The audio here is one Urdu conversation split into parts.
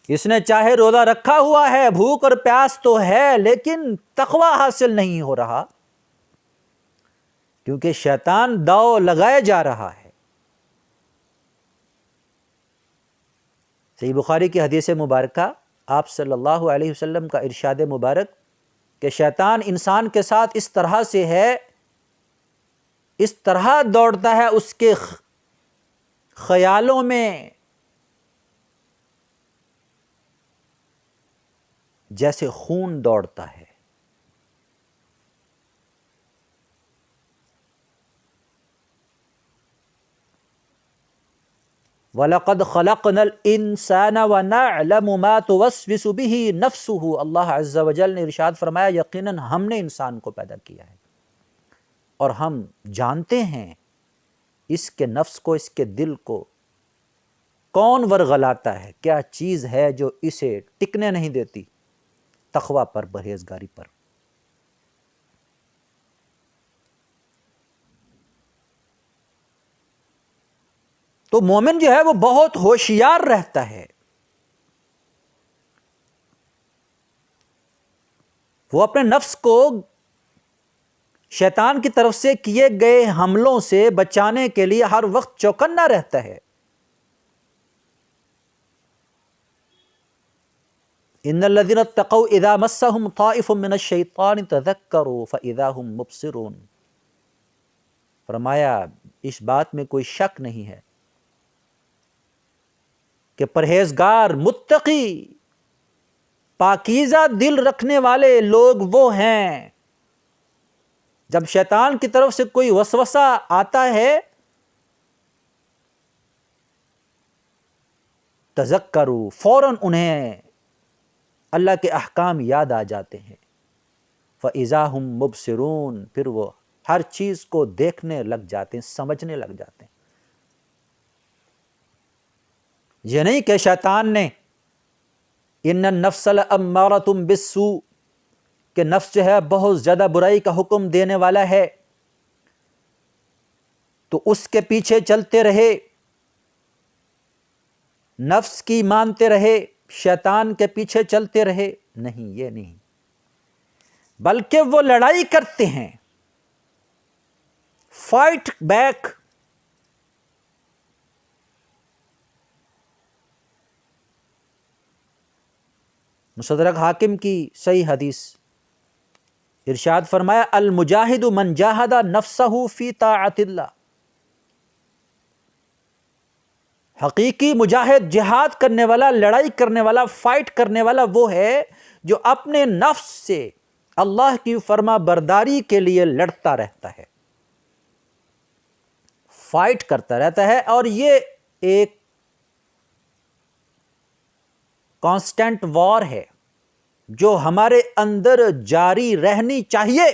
اس نے چاہے روزہ رکھا ہوا ہے، بھوک اور پیاس تو ہے، لیکن تقوی حاصل نہیں ہو رہا، کیونکہ شیطان داؤ لگائے جا رہا ہے۔ صحیح بخاری کی حدیث مبارکہ، آپ صلی اللہ علیہ وسلم کا ارشاد مبارک کہ شیطان انسان کے ساتھ اس طرح سے ہے، اس طرح دوڑتا ہے اس کے خیالوں میں جیسے خون دوڑتا ہے۔ وَلَقَدْ خَلَقْنَا الْإِنسَانَ وَنَعْلَمُ مَا تُوَسْوِسُ بِهِ نَفْسُهُ، اللہ عز و جل نے ارشاد فرمایا یقیناً ہم نے انسان کو پیدا کیا ہے اور ہم جانتے ہیں اس کے نفس کو، اس کے دل کو کون ورغلاتا ہے، کیا چیز ہے جو اسے ٹکنے نہیں دیتی تقوی پر، پرہیزگاری پر۔ تو مومن جو ہے وہ بہت ہوشیار رہتا ہے، وہ اپنے نفس کو شیطان کی طرف سے کیے گئے حملوں سے بچانے کے لیے ہر وقت چوکنا رہتا ہے۔ ان الذين اتقوا اذا مسهم طائف من الشيطان تذكروا فاذا هم مبصرون، فرمایا اس بات میں کوئی شک نہیں ہے کہ پرہیزگار، متقی، پاکیزہ دل رکھنے والے لوگ وہ ہیں جب شیطان کی طرف سے کوئی وسوسہ آتا ہے تذکروا، فوراً انہیں اللہ کے احکام یاد آ جاتے ہیں، فَإِذَا هُمْ مُبْصِرُونَ، پھر وہ ہر چیز کو دیکھنے لگ جاتے ہیں، سمجھنے لگ جاتے ہیں۔ یہ نہیں کہ شیطان نے ان النفس لامارۃ بالسوء، کہ نفس جو ہے بہت زیادہ برائی کا حکم دینے والا ہے تو اس کے پیچھے چلتے رہے، نفس کی مانتے رہے، شیطان کے پیچھے چلتے رہے۔ نہیں، یہ نہیں، بلکہ وہ لڑائی کرتے ہیں، فائٹ بیک۔ مستدرک حاکم کی صحیح حدیث، ارشاد فرمایا المجاہد من جاہد نفسہ فی طاعت اللہ، حقیقی مجاہد، جہاد کرنے والا، لڑائی کرنے والا، فائٹ کرنے والا وہ ہے جو اپنے نفس سے اللہ کی فرما برداری کے لیے لڑتا رہتا ہے، فائٹ کرتا رہتا ہے، اور یہ ایک کانسٹنٹ وار ہے جو ہمارے اندر جاری رہنی چاہیے۔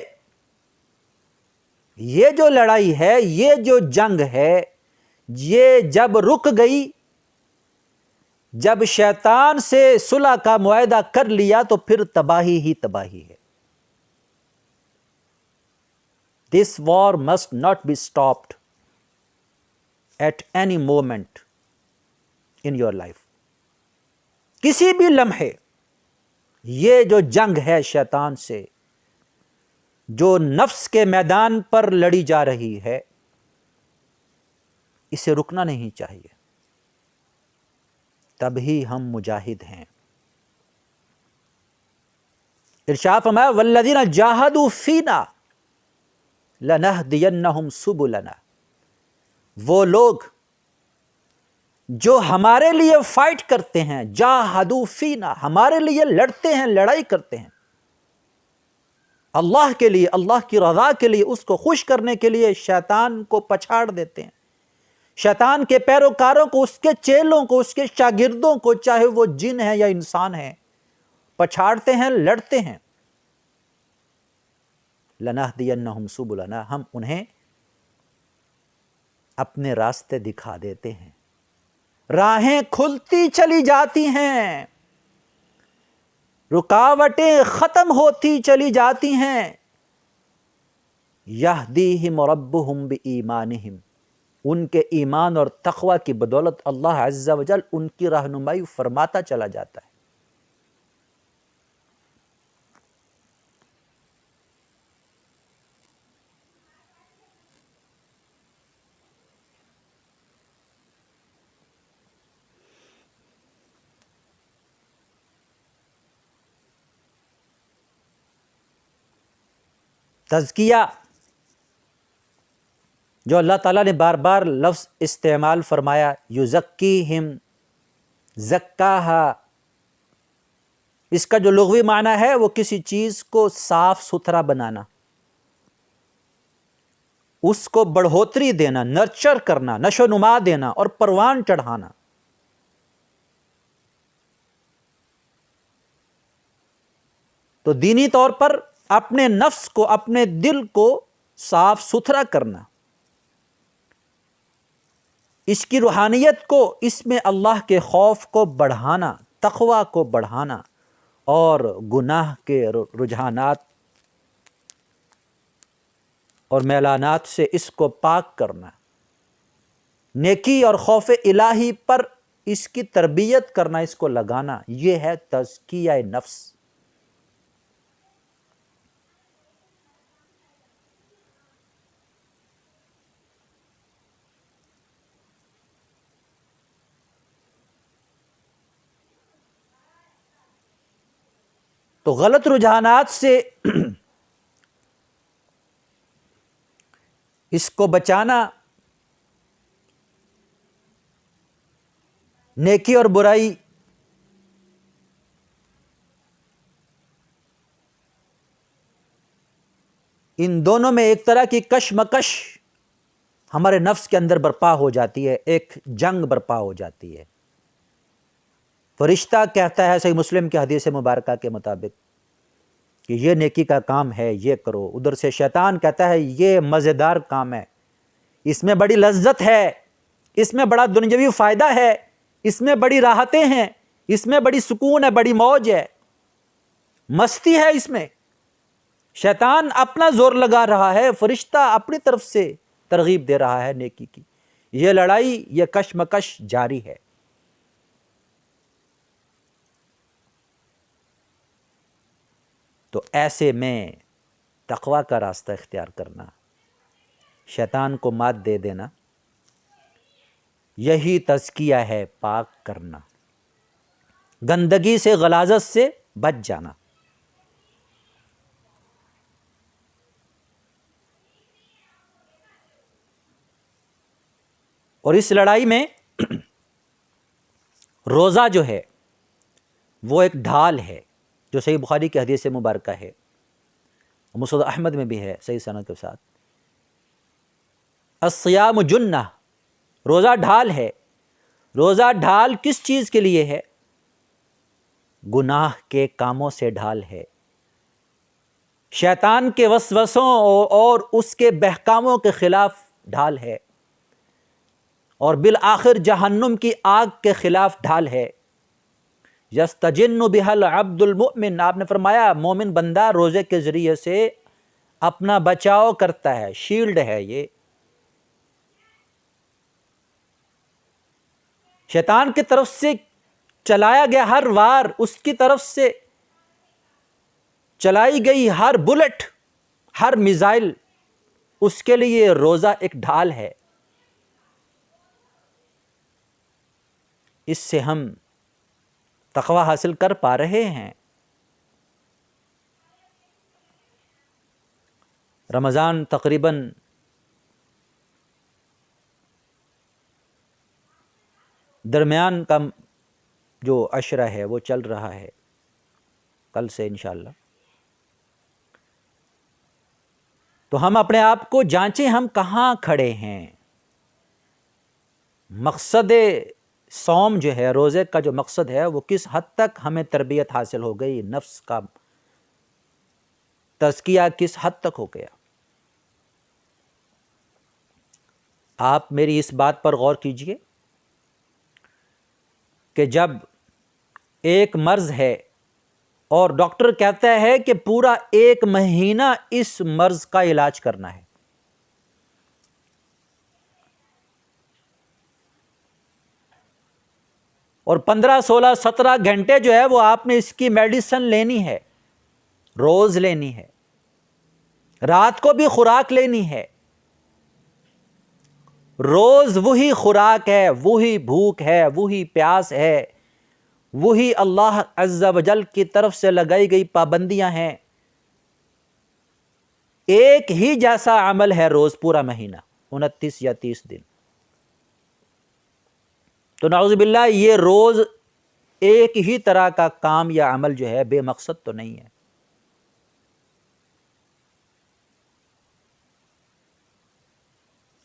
یہ جو لڑائی ہے، یہ جو جنگ ہے، یہ جب رک گئی، جب شیطان سے صلح کا معاہدہ کر لیا تو پھر تباہی ہی تباہی ہے۔ This war must not be stopped at any moment in your life۔ کسی بھی لمحے یہ جو جنگ ہے شیطان سے، جو نفس کے میدان پر لڑی جا رہی ہے، اسے رکنا نہیں چاہیے، تبھی ہم مجاہد ہیں۔ ارشاد فرمایا والذین جاہدوا فینا لنہدینہم سبلنا، وہ لوگ جو ہمارے لیے فائٹ کرتے ہیں، جاہدوا فینا، ہمارے لیے لڑتے ہیں، لڑائی کرتے ہیں، اللہ کے لیے، اللہ کی رضا کے لیے، اس کو خوش کرنے کے لیے شیطان کو پچھاڑ دیتے ہیں، شیطان کے پیروکاروں کو، اس کے چیلوں کو، اس کے شاگردوں کو، چاہے وہ جن ہیں یا انسان ہیں، پچھاڑتے ہیں، لڑتے ہیں۔ لنہدینہم سبلنا، ہم انہیں اپنے راستے دکھا دیتے ہیں، راہیں کھلتی چلی جاتی ہیں، رکاوٹیں ختم ہوتی چلی جاتی ہیں۔ یہدیہم ربہم بایمانہم، ان کے ایمان اور تقوی کی بدولت اللہ عز و جل ان کی رہنمائی فرماتا چلا جاتا ہے۔ تزکیہ جو اللہ تعالیٰ نے بار بار لفظ استعمال فرمایا، یزکیہم، زکاہا، اس کا جو لغوی معنی ہے وہ کسی چیز کو صاف ستھرا بنانا، اس کو بڑھوتری دینا، نرچر کرنا، نشو نما دینا اور پروان چڑھانا۔ تو دینی طور پر اپنے نفس کو، اپنے دل کو صاف ستھرا کرنا، اس کی روحانیت کو، اس میں اللہ کے خوف کو بڑھانا، تقوی کو بڑھانا، اور گناہ کے رجحانات اور میلانات سے اس کو پاک کرنا، نیکی اور خوف الہی پر اس کی تربیت کرنا، اس کو لگانا، یہ ہے تزکیہ نفس۔ تو غلط رجحانات سے اس کو بچانا، نیکی اور برائی، ان دونوں میں ایک طرح کی کشمکش ہمارے نفس کے اندر برپا ہو جاتی ہے، ایک جنگ برپا ہو جاتی ہے۔ فرشتہ کہتا ہے صحیح مسلم کی حدیث مبارکہ کے مطابق کہ یہ نیکی کا کام ہے، یہ کرو۔ ادھر سے شیطان کہتا ہے یہ مزیدار کام ہے، اس میں بڑی لذت ہے، اس میں بڑا دنیاوی فائدہ ہے، اس میں بڑی راحتیں ہیں، اس میں بڑی سکون ہے، بڑی موج ہے، مستی ہے اس میں۔ شیطان اپنا زور لگا رہا ہے، فرشتہ اپنی طرف سے ترغیب دے رہا ہے نیکی کی۔ یہ لڑائی، یہ کشمکش جاری ہے۔ تو ایسے میں تقوی کا راستہ اختیار کرنا، شیطان کو مات دے دینا، یہی تزکیہ ہے، پاک کرنا، گندگی سے، غلاظت سے بچ جانا۔ اور اس لڑائی میں روزہ جو ہے وہ ایک ڈھال ہے، جو صحیح بخاری کی حدیث مبارکہ ہے، مسند احمد میں بھی ہے صحیح سند کے ساتھ۔ الصیام جنہ، روزہ ڈھال ہے۔ روزہ ڈھال کس چیز کے لیے ہے؟ گناہ کے کاموں سے ڈھال ہے، شیطان کے وسوسوں اور اس کے بہکاموں کے خلاف ڈھال ہے، اور بالآخر جہنم کی آگ کے خلاف ڈھال ہے۔ یستجن بها العبد المؤمن، آپ نے فرمایا مومن بندہ روزے کے ذریعے سے اپنا بچاؤ کرتا ہے، شیلڈ ہے یہ۔ شیطان کی طرف سے چلایا گیا ہر وار، اس کی طرف سے چلائی گئی ہر بلٹ، ہر میزائل، اس کے لیے روزہ ایک ڈھال ہے۔ اس سے ہم تقوی حاصل کر پا رہے ہیں۔ رمضان تقریباً درمیان کا جو عشرہ ہے وہ چل رہا ہے، کل سے انشاءاللہ۔ تو ہم اپنے آپ کو جانچیں، ہم کہاں کھڑے ہیں۔ مقصد صوم جو ہے، روزے کا جو مقصد ہے، وہ کس حد تک ہمیں تربیت حاصل ہو گئی، نفس کا تزکیہ کس حد تک ہو گیا۔ آپ میری اس بات پر غور کیجئے کہ جب ایک مرض ہے اور ڈاکٹر کہتا ہے کہ پورا 1 مہینہ اس مرض کا علاج کرنا ہے، اور 15 16 17 گھنٹے جو ہے وہ آپ نے اس کی میڈیسن لینی ہے، روز لینی ہے، رات کو بھی خوراک لینی ہے۔ روز وہی خوراک ہے، وہی بھوک ہے، وہی پیاس ہے، وہی اللہ عز و جل کی طرف سے لگائی گئی پابندیاں ہیں۔ ایک ہی جیسا عمل ہے روز پورا مہینہ، 29 یا 30 دن۔ تو نعوذ باللہ یہ روز ایک ہی طرح کا کام یا عمل جو ہے بے مقصد تو نہیں ہے۔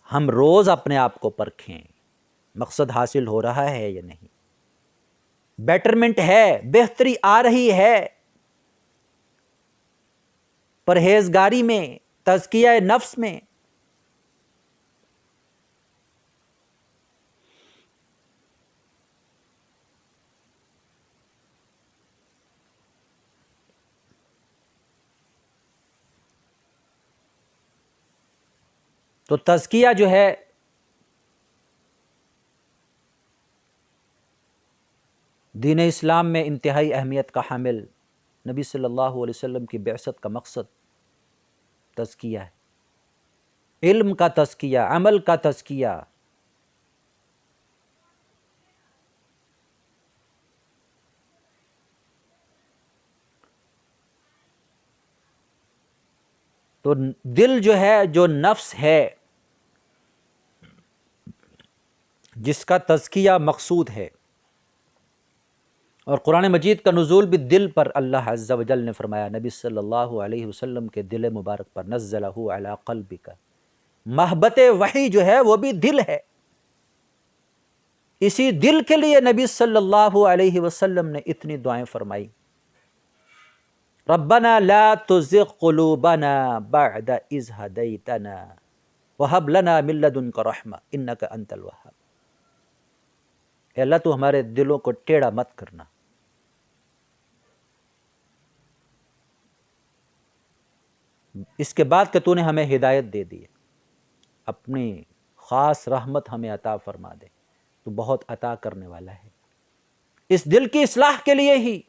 ہم روز اپنے آپ کو پرکھیں، مقصد حاصل ہو رہا ہے یا نہیں، بیٹرمنٹ ہے، بہتری آ رہی ہے، پرہیزگاری میں، تزکیہ نفس میں۔ تو تزکیہ جو ہے دین اسلام میں انتہائی اہمیت کا حامل، نبی صلی اللہ علیہ وسلم کی بعثت کا مقصد تزکیہ ہے، علم کا تزکیہ، عمل کا تزکیہ۔ تو دل جو ہے، جو نفس ہے، جس کا تزکیہ مقصود ہے، اور قرآن مجید کا نزول بھی دل پر اللہ عز و جل نے فرمایا، نبی صلی اللہ علیہ وسلم کے دل مبارک پر، نزلہ علی قلبک، محبت وحی جو ہے وہ بھی دل ہے۔ اسی دل کے لیے نبی صلی اللہ علیہ وسلم نے اتنی دعائیں فرمائی، ربنا لا تزغ قلوبنا بعد اذ ہدیتنا وہب لنا من لدنک رحمہ انک انت الوہاب۔ اے اللہ تو ہمارے دلوں کو ٹیڑھا مت کرنا، اس کے بعد کہ تو نے ہمیں ہدایت دے دی، اپنی خاص رحمت ہمیں عطا فرما دے، تو بہت عطا کرنے والا ہے۔ اس دل کی اصلاح کے لیے ہی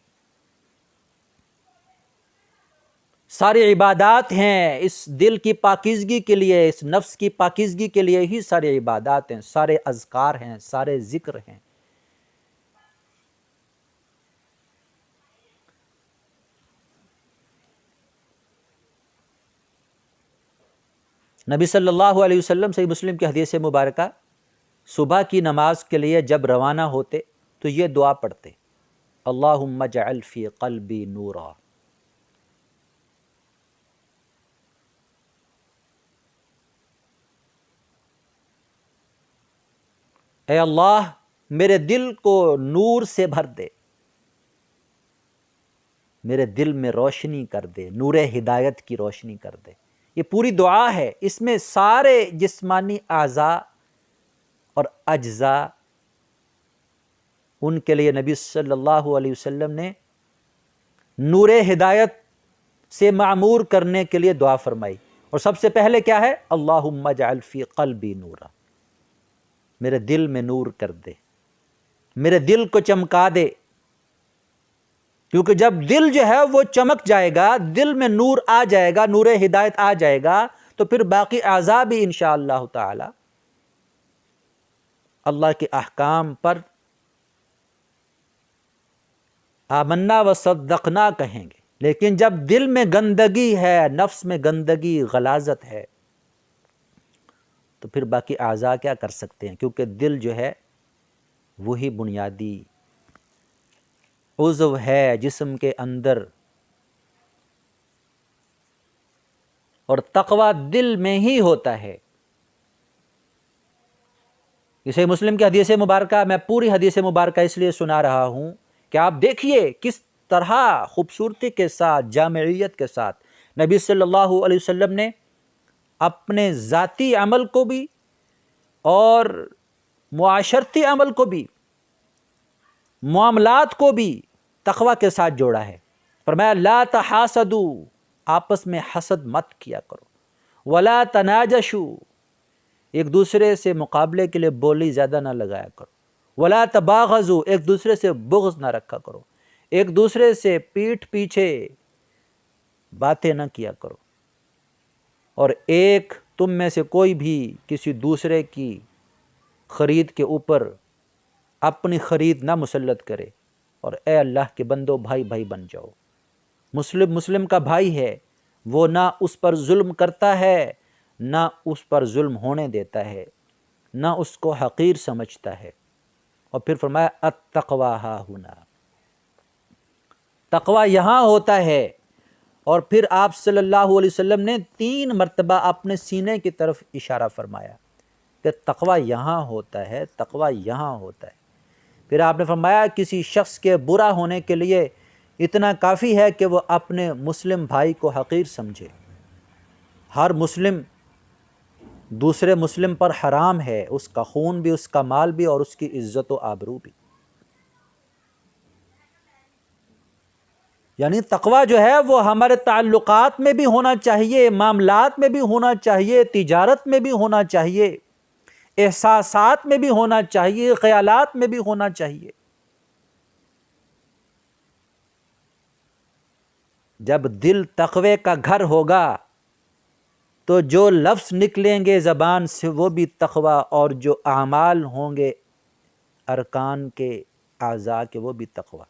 ساری عبادات ہیں، اس دل کی پاکیزگی کے لیے، اس نفس کی پاکیزگی کے لیے ہی ساری عبادات ہیں، سارے اذکار ہیں، سارے ذکر ہیں۔ نبی صلی اللہ علیہ وسلم صحیح مسلم کی حدیث مبارکہ، صبح کی نماز کے لیے جب روانہ ہوتے تو یہ دعا پڑھتے، اللہم اجعل فی قلبی نورا، اے اللہ میرے دل کو نور سے بھر دے، میرے دل میں روشنی کر دے، نور ہدایت کی روشنی کر دے۔ یہ پوری دعا ہے، اس میں سارے جسمانی اعضاء اور اجزاء، ان کے لیے نبی صلی اللہ علیہ وسلم نے نور ہدایت سے معمور کرنے کے لیے دعا فرمائی۔ اور سب سے پہلے کیا ہے؟ اللہم اجعل فی قلبی نورا، میرے دل میں نور کر دے، میرے دل کو چمکا دے، کیونکہ جب دل جو ہے وہ چمک جائے گا، دل میں نور آ جائے گا، نور ہدایت آ جائے گا، تو پھر باقی اعضاء بھی انشاءاللہ تعالی اللہ کے احکام پر آمنا و صدقنا کہیں گے۔ لیکن جب دل میں گندگی ہے، نفس میں گندگی، غلاظت ہے، تو پھر باقی اعضاء کیا کر سکتے ہیں؟ کیونکہ دل جو ہے وہی بنیادی عضو ہے جسم کے اندر، اور تقوی دل میں ہی ہوتا ہے۔ اسے مسلم کی حدیث مبارکہ، میں پوری حدیث مبارکہ اس لیے سنا رہا ہوں کہ آپ دیکھیے کس طرح خوبصورتی کے ساتھ، جامعیت کے ساتھ نبی صلی اللہ علیہ وسلم نے اپنے ذاتی عمل کو بھی اور معاشرتی عمل کو بھی، معاملات کو بھی تقوی کے ساتھ جوڑا ہے۔ فرمایا لا تحاسدوا، آپس میں حسد مت کیا کرو، ولا تناجشوا، ایک دوسرے سے مقابلے کے لیے بولی زیادہ نہ لگایا کرو، ولا تباغضوا، ایک دوسرے سے بغض نہ رکھا کرو، ایک دوسرے سے پیٹھ پیچھے باتیں نہ کیا کرو، اور ایک تم میں سے کوئی بھی کسی دوسرے کی خرید کے اوپر اپنی خرید نہ مسلط کرے، اور اے اللہ کے بندو بھائی بھائی بن جاؤ۔ مسلم کا بھائی ہے، وہ نہ اس پر ظلم کرتا ہے نہ اس پر ظلم ہونے دیتا ہے، نہ اس کو حقیر سمجھتا ہے۔ اور پھر فرمایا التقویٰ ہاہنا، تقویٰ یہاں ہوتا ہے۔ اور پھر آپ صلی اللہ علیہ وسلم نے 3 مرتبہ اپنے سینے کی طرف اشارہ فرمایا کہ تقویٰ یہاں ہوتا ہے، تقویٰ یہاں ہوتا ہے۔ پھر آپ نے فرمایا کسی شخص کے برا ہونے کے لیے اتنا کافی ہے کہ وہ اپنے مسلم بھائی کو حقیر سمجھے۔ ہر مسلم دوسرے مسلم پر حرام ہے، اس کا خون بھی، اس کا مال بھی، اور اس کی عزت و آبرو بھی۔ یعنی تقویٰ جو ہے وہ ہمارے تعلقات میں بھی ہونا چاہیے، معاملات میں بھی ہونا چاہیے، تجارت میں بھی ہونا چاہیے، احساسات میں بھی ہونا چاہیے، خیالات میں بھی ہونا چاہیے۔ جب دل تقوی کا گھر ہوگا تو جو لفظ نکلیں گے زبان سے وہ بھی تقوی، اور جو اعمال ہوں گے ارکان کے اعضاء کے وہ بھی تقوی۔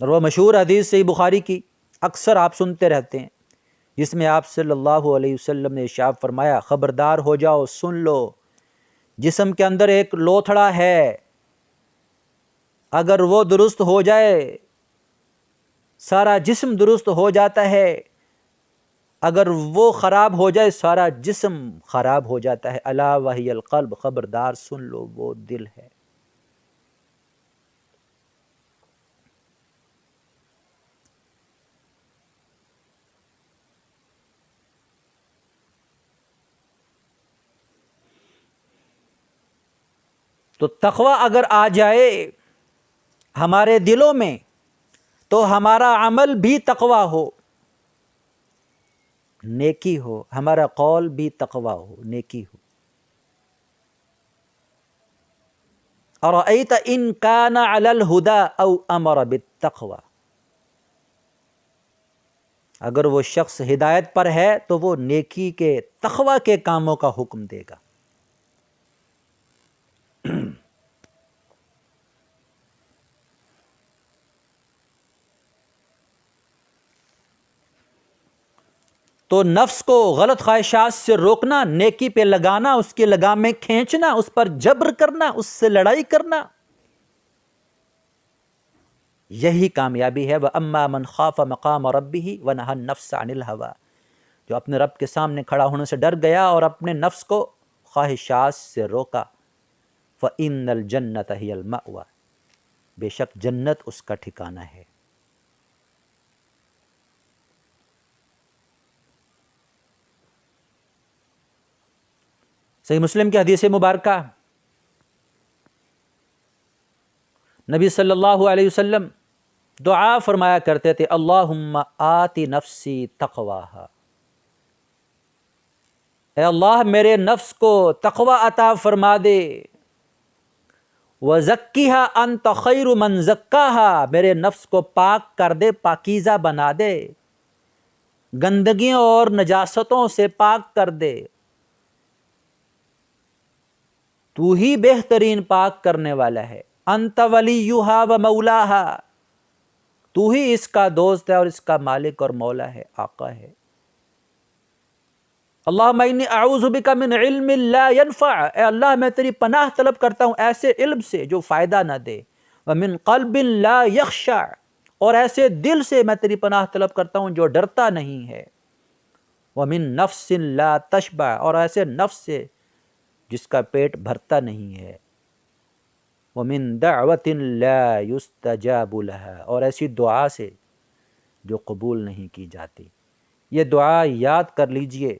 اور وہ مشہور حدیث صحیح بخاری کی اکثر آپ سنتے رہتے ہیں، جس میں آپ صلی اللہ علیہ وسلم نے ارشاد فرمایا خبردار ہو جاؤ، سن لو، جسم کے اندر ایک لوتھڑا ہے، اگر وہ درست ہو جائے سارا جسم درست ہو جاتا ہے، اگر وہ خراب ہو جائے سارا جسم خراب ہو جاتا ہے۔ الا وہی القلب، خبردار سن لو، وہ دل ہے۔ تو تقوی اگر آ جائے ہمارے دلوں میں تو ہمارا عمل بھی تقوی ہو، نیکی ہو، ہمارا قول بھی تقوی ہو، نیکی ہو۔ اَرَأَيْتَ إِن كَانَ عَلَى الْهُدَى أَوْ أَمَرَ بِالتَّقْوَى، اگر وہ شخص ہدایت پر ہے تو وہ نیکی کے، تقوی کے کاموں کا حکم دے گا۔ تو نفس کو غلط خواہشات سے روکنا، نیکی پہ لگانا، اس کی لگام میں کھینچنا، اس پر جبر کرنا، اس سے لڑائی کرنا، یہی کامیابی ہے۔ وَأَمَّا مَنْ خَافَ مَقَامَ رَبِّهِ وَنَهَى النَّفْسَ عَنِ الْهَوَىٰ، جو اپنے رب کے سامنے کھڑا ہونے سے ڈر گیا اور اپنے نفس کو خواہشات سے روکا، فَإِنَّ الْجَنَّةَ هِيَ الْمَأْوَىٰ، بے شک جنت اس کا ٹھکانہ ہے۔ صحیح مسلم کی حدیث مبارکہ، نبی صلی اللہ علیہ وسلم دعا فرمایا کرتے تھے اللہم آتی نفسی تقواہا، اے اللہ میرے نفس کو تقوی عطا فرما دے، وَزَكِّهَا أَنْتَ خَيْرُ مَنْ زَكَّاهَا، میرے نفس کو پاک کر دے، پاکیزہ بنا دے، گندگیوں اور نجاستوں سے پاک کر دے، تو ہی بہترین پاک کرنے والا ہے۔ انت ولیہا و مولاہا، تو ہی اس کا دوست ہے اور اس کا مالک اور مولا ہے، آقا ہے۔ اللہم انی اعوذ بک من علم لا ینفع، اے اللہ میں تیری پناہ طلب کرتا ہوں ایسے علم سے جو فائدہ نہ دے، ومن قلب لا یخشع، اور ایسے دل سے میں تیری پناہ طلب کرتا ہوں جو ڈرتا نہیں ہے، ومن نفس لا تشبع، اور ایسے نفس سے جس کا پیٹ بھرتا نہیں ہے، وَمِن دَعْوَةٍ لَا يُسْتَجَابُ لَهَا، اور ایسی دعا سے جو قبول نہیں کی جاتی۔ یہ دعا یاد کر لیجئے،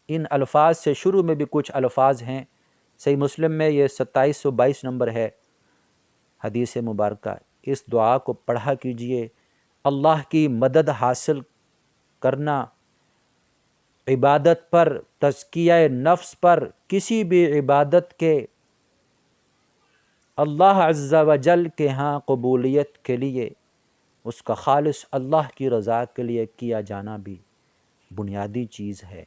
ان الفاظ سے شروع میں بھی کچھ الفاظ ہیں، صحیح مسلم میں یہ 2722 نمبر ہے حدیث مبارکہ، اس دعا کو پڑھا کیجئے۔ اللہ کی مدد حاصل کرنا عبادت پر، تزکیہ نفس پر، کسی بھی عبادت کے اللہ عز و جل کے ہاں قبولیت کے لیے اس کا خالص اللہ کی رضا کے لیے کیا جانا بھی بنیادی چیز ہے،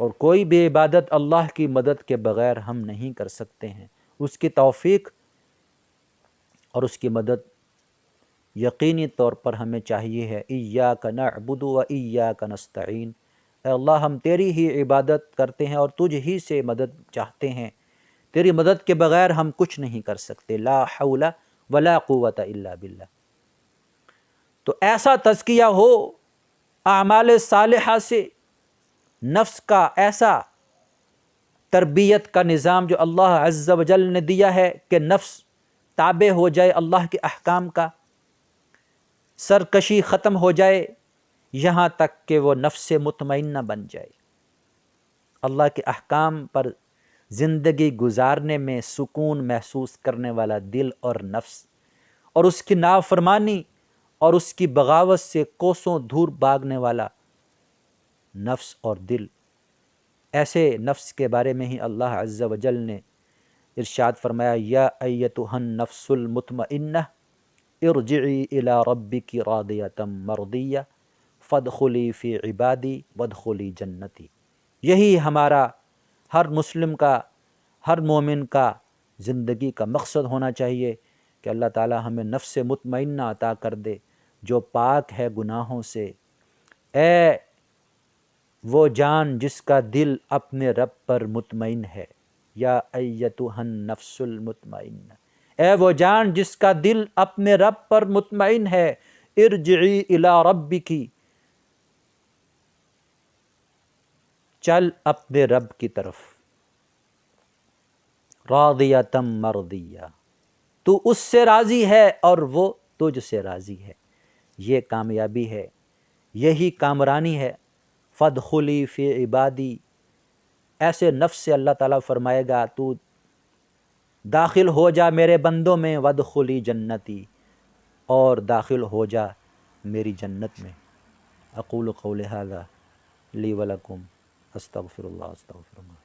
اور کوئی بھی عبادت اللہ کی مدد کے بغیر ہم نہیں کر سکتے ہیں۔ اس کی توفیق اور اس کی مدد یقینی طور پر ہمیں چاہیے ہے۔ ایاک نعبد و ایاک نستعین، اے اللہ ہم تیری ہی عبادت کرتے ہیں اور تجھ ہی سے مدد چاہتے ہیں، تیری مدد کے بغیر ہم کچھ نہیں کر سکتے، لا حول ولا قوت الا باللہ۔ تو ایسا تزکیہ ہو اعمال صالحہ سے، نفس کا ایسا تربیت کا نظام جو اللہ عز و جل نے دیا ہے کہ نفس تابع ہو جائے اللہ کے احکام کا، سرکشی ختم ہو جائے، یہاں تک کہ وہ نفس مطمئنہ بن جائے، اللہ کے احکام پر زندگی گزارنے میں سکون محسوس کرنے والا دل اور نفس، اور اس کی نافرمانی اور اس کی بغاوت سے کوسوں دور بھاگنے والا نفس اور دل۔ ایسے نفس کے بارے میں ہی اللہ عز و جل نے ارشاد فرمایا، یا ایتھا النفس المطمئنہ ارجعی الی ربک راضیۃ مرضیہ فادخلی فی عبادی وادخلی جنتی۔ یہی ہمارا ہر مسلم کا، ہر مومن کا زندگی کا مقصد ہونا چاہیے کہ اللہ تعالی ہمیں نفس مطمئنہ عطا کر دے جو پاک ہے گناہوں سے۔ اے وہ جان جس کا دل اپنے رب پر مطمئن ہے، یا ایتھا النفس المطمئنہ، اے وہ جان جس کا دل اپنے رب پر مطمئن ہے، ارجعی الی ربک، چل اپنے رب کی طرف، راضیۃ مرضیہ، تو اس سے راضی ہے اور وہ تجھ سے راضی ہے۔ یہ کامیابی ہے، یہی کامرانی ہے۔ فادخلی فی عبادی، ایسے نفس سے اللہ تعالیٰ فرمائے گا تو داخل ہو جا میرے بندوں میں، وادخلی جنتی، اور داخل ہو جا میری جنت میں۔ اقول قولی ھذا لی ولکم، استغفر اللہ استغفر اللہ۔